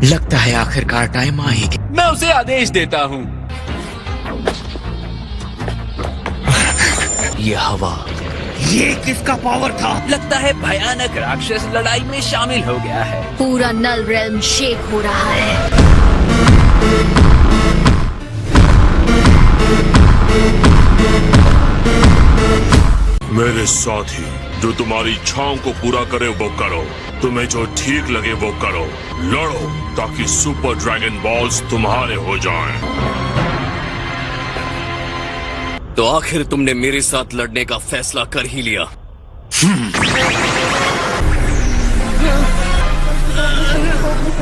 लगता है आखिरकार टाइम आ ही गया। मैं उसे आदेश देता हूँ। ये हवा, ये किसका पावर था? लगता है भयानक राक्षस लड़ाई में शामिल हो गया है। पूरा नल रेल्म शेक हो रहा है। मेरे साथी, जो तुम्हारी इच्छाओं को पूरा करे वो करो, तुम्हें जो ठीक लगे वो करो। लड़ो ताकि सुपर ड्रैगन बॉल्स तुम्हारे हो जाएं। तो आखिर तुमने मेरे साथ लड़ने का फैसला कर ही लिया।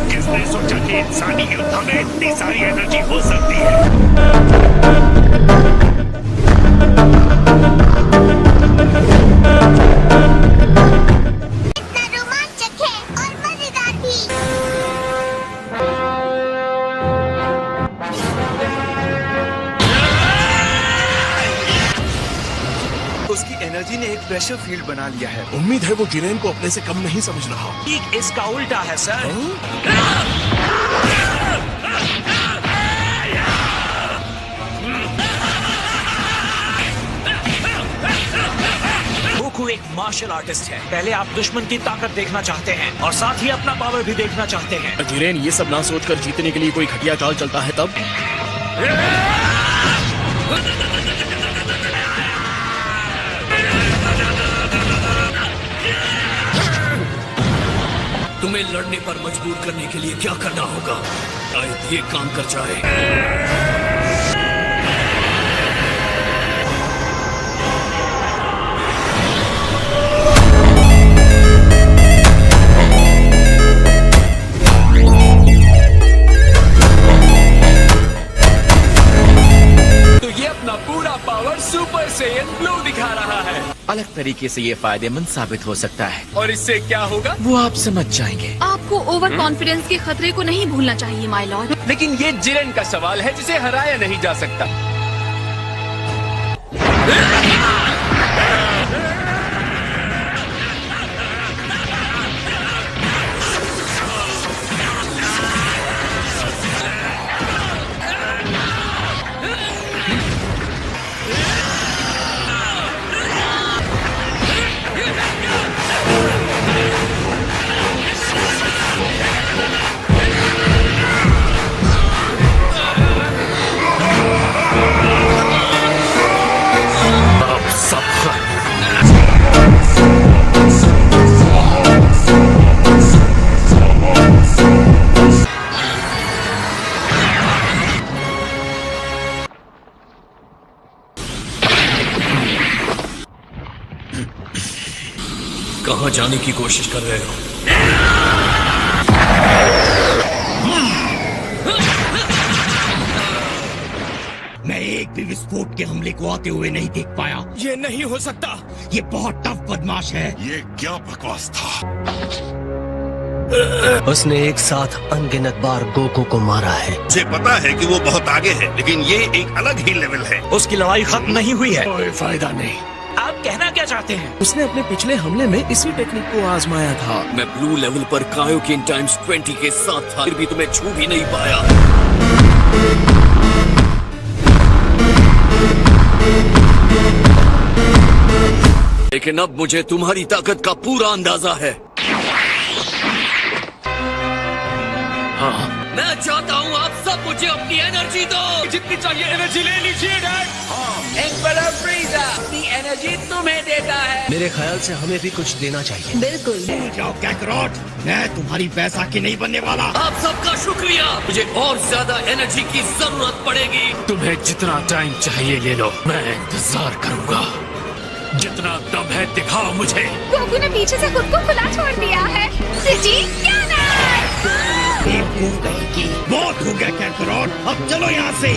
किसने सोचा कि इंसानी युद्ध में इतनी सारी एनर्जी हो सकती है? इतना रोमांचक है और मजेदार भी। उसकी एनर्जी ने एक प्रेशर फील्ड बना लिया है। उम्मीद है वो जिरेन को अपने से कम नहीं समझ रहा। ठीक इसका उल्टा है सर। गोकू एक मार्शल आर्टिस्ट है। पहले आप दुश्मन की ताकत देखना चाहते हैं और साथ ही अपना पावर भी देखना चाहते हैं। जिरेन ये सब ना सोचकर जीतने के लिए कोई घटिया चाल चलता है तब। तुम्हें लड़ने पर मजबूर करने के लिए क्या करना होगा? शायद ये काम कर जाए। तो ये अपना पूरा पावर सुपर सैयन ब्लू दिखा रहा है। अलग तरीके से ये फायदेमंद साबित हो सकता है। और इससे क्या होगा? वो आप समझ जाएंगे। आपको ओवर कॉन्फिडेंस के खतरे को नहीं भूलना चाहिए माय लॉर्ड। लेकिन ये जिरेन का सवाल है जिसे हराया नहीं जा सकता। कहाँ जाने की कोशिश कर रहे हो? मैं एक भी विस्फोट के हमले को आते हुए नहीं देख पाया। ये नहीं हो सकता। ये बहुत टफ बदमाश है। ये क्या बकवास था? उसने एक साथ अनगिनत बार गोकू को मारा है। मुझे पता है कि वो बहुत आगे है, लेकिन ये एक अलग ही लेवल है। उसकी लड़ाई खत्म नहीं हुई है। कोई फायदा नहीं। आप कहना क्या चाहते हैं? उसने अपने पिछले हमले में इसी टेक्निक को आजमाया था। मैं ब्लू लेवल पर कायोकिन टाइम्स 20 के साथ था, फिर भी तुम्हें छू भी नहीं पाया। लेकिन अब मुझे तुम्हारी ताकत का पूरा अंदाजा है। हाँ, मैं चाहता हूँ आप सब मुझे अपनी एनर्जी दो। जितनी चाहिए एनर्जी ले लीजिए डैड। एम्परर फ्रीजा अपनी एनर्जी तुम्हें देता है। मेरे ख्याल से हमें भी कुछ देना चाहिए। बिल्कुल। जाओ कैकरॉट, मैं तुम्हारी बैसाखी नहीं बनने वाला। आप सबका शुक्रिया। मुझे और ज्यादा एनर्जी की जरूरत पड़ेगी। तुम्हें जितना टाइम चाहिए ले लो, मैं इंतजार करूंगा। जितना दम है दिखाओ मुझे। गोकू ने पीछे से खुद को खुला छोड़ दिया है। सिटी बहुत हो गया कैकरॉट, अब चलो यहाँ से।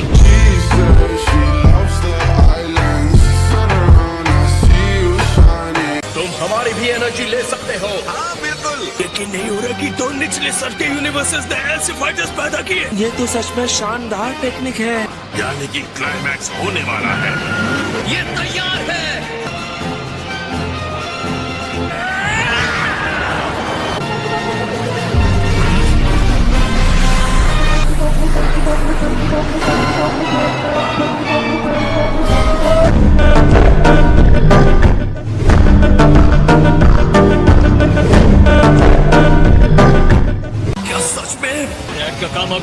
तुम हमारी भी एनर्जी ले सकते हो। हाँ बिल्कुल। यकीन नहीं हो रहा कि दो निचले स्तर के यूनिवर्सेस ने ऐसे फाइटर्स पैदा किए। ये तो सच में शानदार टेक्निक है। यानी कि क्लाइमैक्स होने वाला है। ये तैयार है।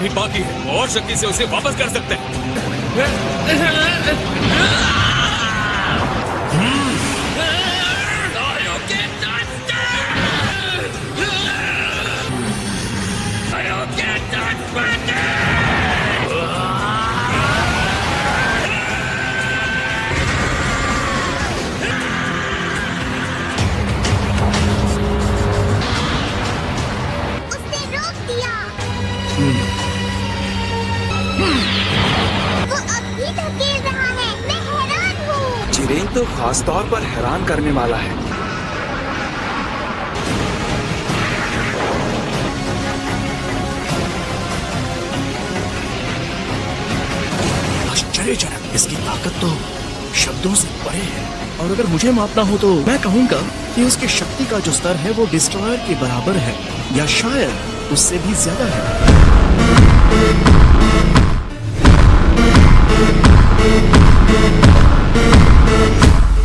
अभी बाकी है, और शक्ति से उसे वापस कर सकते हैं। उसने रोक दिया। वो अब भी धकेल रहा है। मैं हैरान हूँ। जिरेन तो खास तौर पर हैरान करने वाला है। आश्चर्यजनक, इसकी ताकत तो शब्दों से परे है। और अगर मुझे मापना हो तो मैं कहूंगा कि उसकी शक्ति का जो स्तर है वो डिस्ट्रॉयर के बराबर है, या शायद उससे भी ज्यादा है।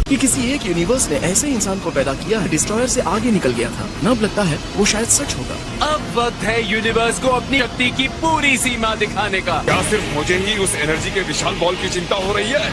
कि किसी एक यूनिवर्स ने ऐसे इंसान को पैदा किया है, डिस्ट्रॉयर से आगे निकल गया था। न अब लगता है वो शायद सच होगा। अब वक्त है यूनिवर्स को अपनी शक्ति की पूरी सीमा दिखाने का। क्या सिर्फ मुझे ही उस एनर्जी के विशाल बॉल की चिंता हो रही है?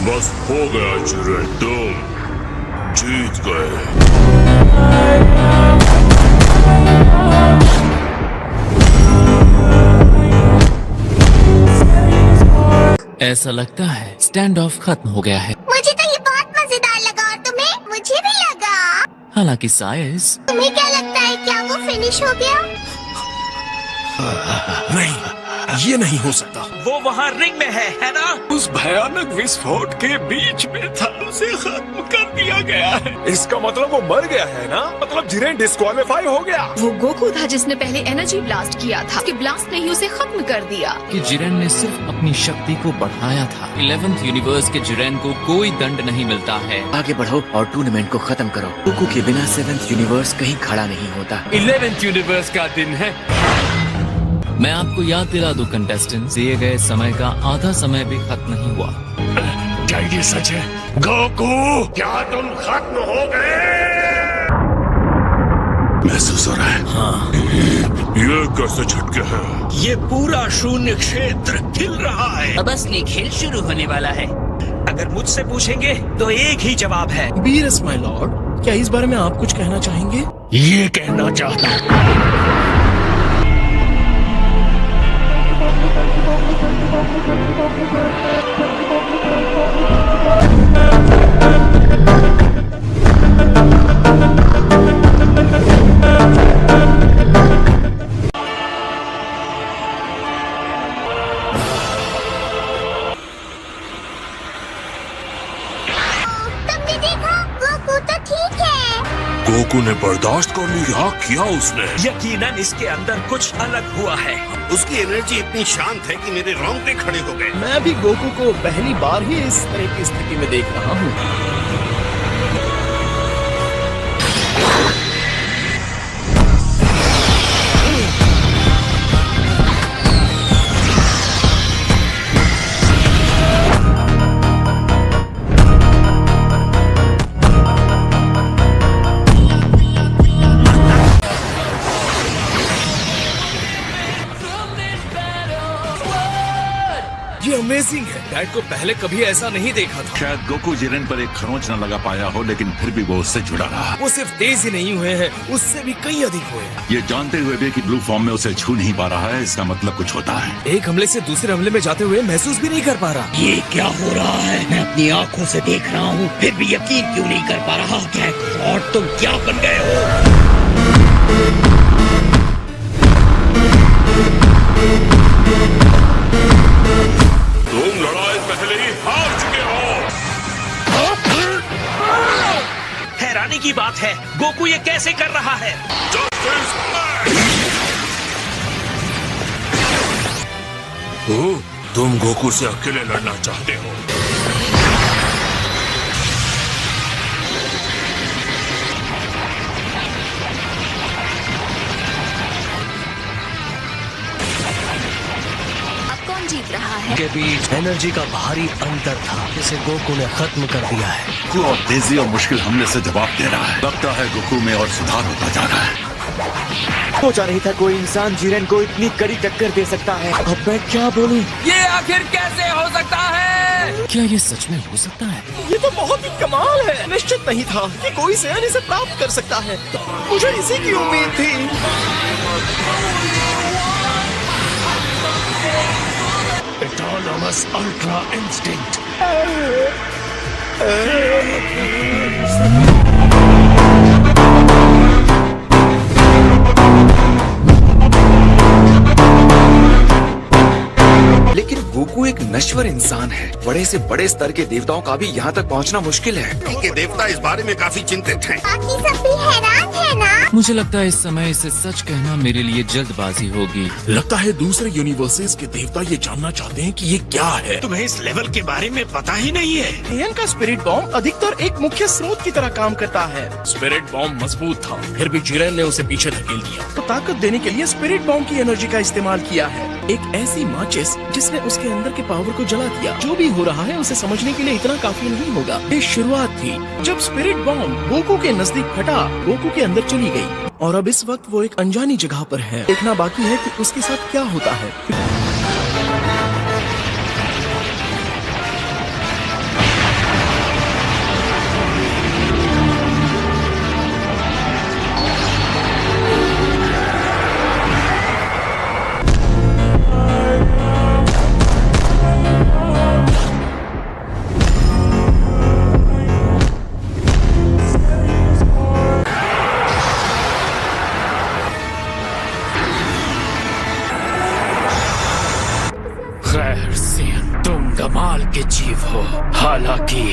बस हो गया जिरेन, तुम जीत गए। ऐसा लगता है स्टैंड ऑफ खत्म हो गया है। मुझे तो ये बहुत मजेदार लगा। और तुम्हें? मुझे भी लगा। हालांकि साइज, तुम्हें क्या लगता है, क्या वो फिनिश हो गया? नहीं, ये नहीं हो सकता। वो वहाँ रिंग में है ना? उस भयानक विस्फोट के बीच में था, उसे खत्म कर दिया गया है। इसका मतलब वो मर गया है ना? मतलब जिरेन डिस्क्वालीफाई हो गया। वो गोकू था जिसने पहले एनर्जी ब्लास्ट किया था। उसके ब्लास्ट ने ही उसे खत्म कर दिया। कि जिरेन ने सिर्फ अपनी शक्ति को बढ़ाया था। 11th यूनिवर्स के जिरेन को कोई दंड नहीं मिलता है। आगे बढ़ो और टूर्नामेंट को खत्म करो। गोकू के बिना 7th यूनिवर्स कहीं खड़ा नहीं होता। 11th यूनिवर्स का दिन है। मैं आपको याद दिला दूं कंटेस्टेंट, दिए गए समय का आधा समय भी खत्म नहीं हुआ। क्या ये सच है? गोकू, क्या तुम खत्म हो गए? महसूस हो रहा है? हाँ। ये कैसे झटके हैं? ये पूरा शून्य क्षेत्र हिल रहा है। अब असली खेल शुरू होने वाला है। अगर मुझसे पूछेंगे तो एक ही जवाब है। बीरस माय लॉर्ड, क्या इस बारे में आप कुछ कहना चाहेंगे? ये कहना चाहता हूँ। तुमने देखा? गोकू तो ठीक है। गोकू ने बर्दाश्त कर लिया, किया उसने। यकीनन इसके अंदर कुछ अलग हुआ है। उसकी एनर्जी इतनी शांत है कि मेरे रोंगटे खड़े हो गए। मैं भी गोकू को पहली बार ही इस तरह की स्थिति में देख रहा हूँ। ये अमेजिंग है। डैड को पहले कभी ऐसा नहीं देखा था। शायद गोकू जिरेन पर एक खरोंच न लगा पाया हो, लेकिन फिर भी वो उससे जुड़ा रहा। वो सिर्फ तेज ही नहीं हुए हैं, उससे भी कई अधिक हुए हैं। ये जानते हुए भी कि ब्लू फॉर्म में उसे छू नहीं पा रहा है, इसका मतलब कुछ होता है। एक हमले से दूसरे हमले में जाते हुए महसूस भी नहीं कर पा रहा। ये क्या हो रहा है? मैं अपनी आंखों से देख रहा हूँ, फिर भी यकीन क्यों नहीं कर पा रहा? क्या और तुम क्या बन गए हो? तुम लड़ाई पहले ही हार चुके हो। हैरानी की बात है, गोकू ये कैसे कर रहा है? तुम गोकू से अकेले लड़ना चाहते हो? बीच एनर्जी का भारी अंतर था, जिसे गोकू ने खत्म कर दिया है। गोकू और तेजी और मुश्किल हमले से जवाब दे रहा है। लगता है गोकू में और सुधार होता जा रहा है। सोचा नहीं था कोई इंसान जिरेन को इतनी कड़ी टक्कर दे सकता है। अब मैं क्या बोलूं? ये आखिर कैसे हो सकता है? क्या ये सच में हो सकता है? ये तो बहुत ही कमाल है। निश्चित नहीं था कि कोई सैन इसे प्राप्त कर सकता है। मुझे इसी की उम्मीद थी। Autonomous Ultra Instinct. लेकिन गोकू एक नश्वर इंसान है। बड़े से बड़े स्तर के देवताओं का भी यहाँ तक पहुँचना मुश्किल है। के देवता इस बारे में काफी चिंतित हैं। बाकी सब भी हैरान है ना? मुझे लगता है इस समय इसे सच कहना मेरे लिए जल्दबाजी होगी। लगता है दूसरे यूनिवर्सेस के देवता ये जानना चाहते हैं कि ये क्या है। तुम्हें इस लेवल के बारे में पता ही नहीं है। एयन का स्पिरिट बॉम्ब अधिकतर एक मुख्य स्रोत की तरह काम करता है। स्पिरिट बॉम्ब मजबूत था, फिर भी जिरेन ने उसे पीछे धकेल दिया। तो ताकत देने के लिए स्पिरिट बॉम्ब की एनर्जी का इस्तेमाल किया है। एक ऐसी माचिस जिसने उसके अंदर के पावर को जला दिया। जो भी हो रहा है उसे समझने के लिए इतना काफी नहीं होगा। ये शुरुआत थी जब स्पिरिट बॉम्ब गोकू के नजदीक फटा, गोकू के अंदर चली गई और अब इस वक्त वो एक अनजानी जगह पर है। देखना बाकी है कि उसके साथ क्या होता है। खैर सियन, तुम कमाल के जीव हो। हालांकि